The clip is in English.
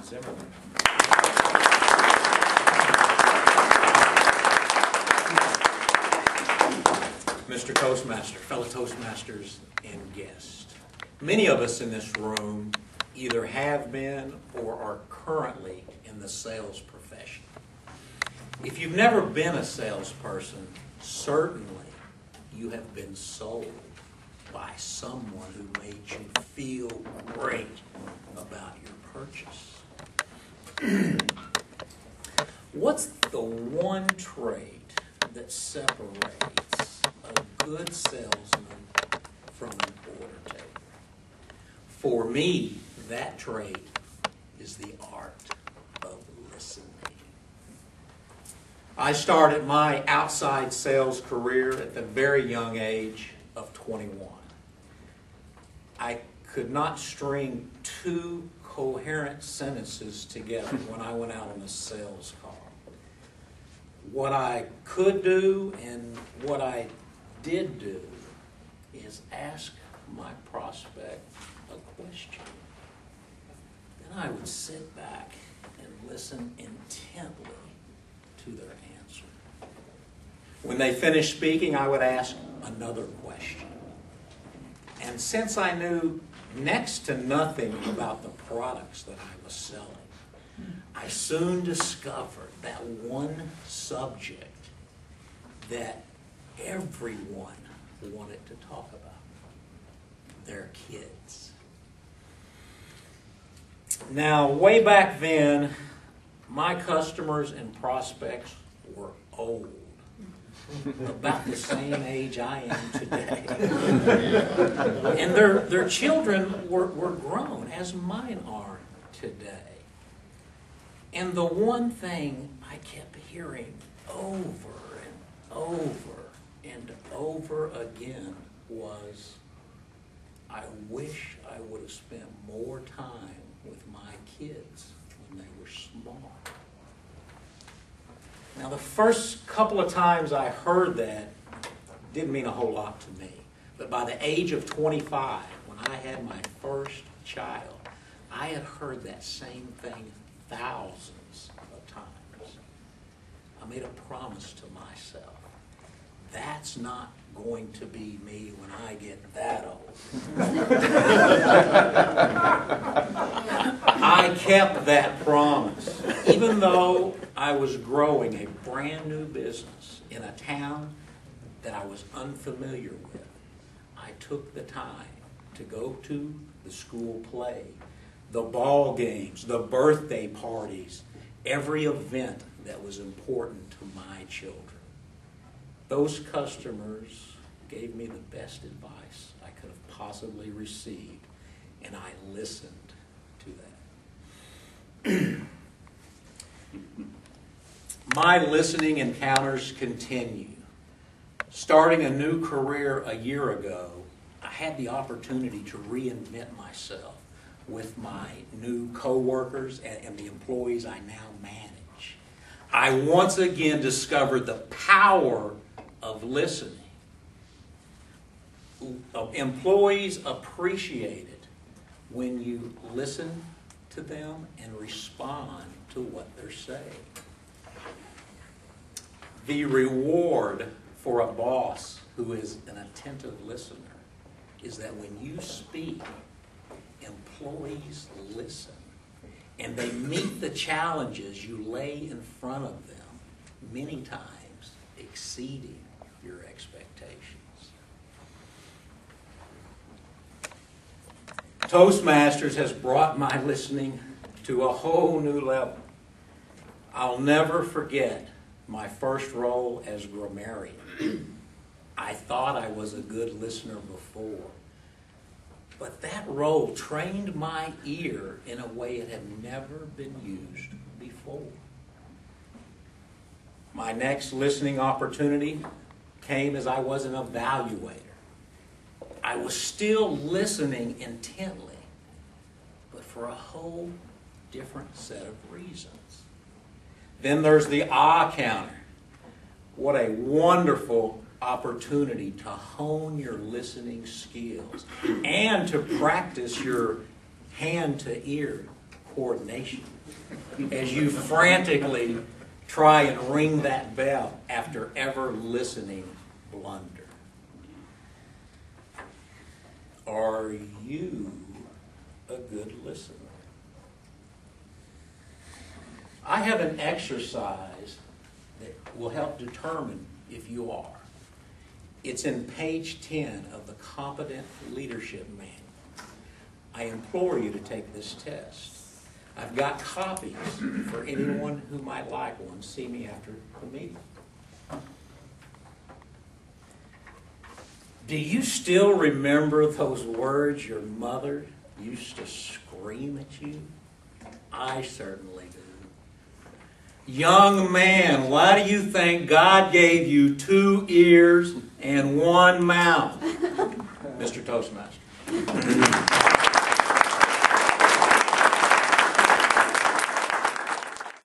Zimmerman. Mr. Toastmaster, fellow Toastmasters, and guests. Many of us in this room either have been or are currently in the sales profession. If you've never been a salesperson, certainly you have been sold by someone who made you feel great about your purchase. What's the one trait that separates a good salesman from an order taker? For me, that trait is the art of listening. I started my outside sales career at the very young age of 21. I could not string two coherent sentences together when I went out on a sales call. What I could do and what I did do is ask my prospect a question. Then I would sit back and listen intently to their answer. When they finished speaking, I would ask another question. And since I knew next to nothing about the products that I was selling, I soon discovered that one subject that everyone wanted to talk about: their kids. Now, way back then, my customers and prospects were old, about the same age I am today. And their children were grown, as mine are today. And the one thing I kept hearing over and over and over again was, I wish I would have spent more time with my kids when they were small. Now, the first couple of times I heard that didn't mean a whole lot to me. But by the age of 25, when I had my first child, I had heard that same thing thousands of times. I made a promise to myself, that's not going to be me when I get that old. I kept that promise, even though I was growing a brand new business in a town that I was unfamiliar with. I took the time to go to the school play, the ball games, the birthday parties, every event that was important to my children. Those customers gave me the best advice I could have possibly received, and I listened to that. My listening encounters continue. Starting a new career a year ago, I had the opportunity to reinvent myself with my new co-workers and the employees I now manage. I once again discovered the power of listening. Employees appreciate it when you listen to them and respond to what they're saying. The reward for a boss who is an attentive listener is that when you speak, employees listen, and they meet the challenges you lay in front of them, many times exceeding your expectations. Toastmasters has brought my listening to a whole new level. I'll never forget my first role as grammarian. I thought I was a good listener before, but that role trained my ear in a way it had never been used before. My next listening opportunity came as I was an evaluator. I was still listening intently, but for a whole different set of reasons. Then there's the ah counter. What a wonderful opportunity to hone your listening skills and to practice your hand-to-ear coordination as you frantically try and ring that bell after ever listening blunder. Are you a good listener? I have an exercise that will help determine if you are. It's in page 10 of the Competent Leadership Manual. I implore you to take this test. I've got copies for anyone who might like one. See me after the meeting. Do you still remember those words your mother used to scream at you? I certainly do. Young man, why do you think God gave you 2 ears and 1 mouth? Mr. Toastmaster.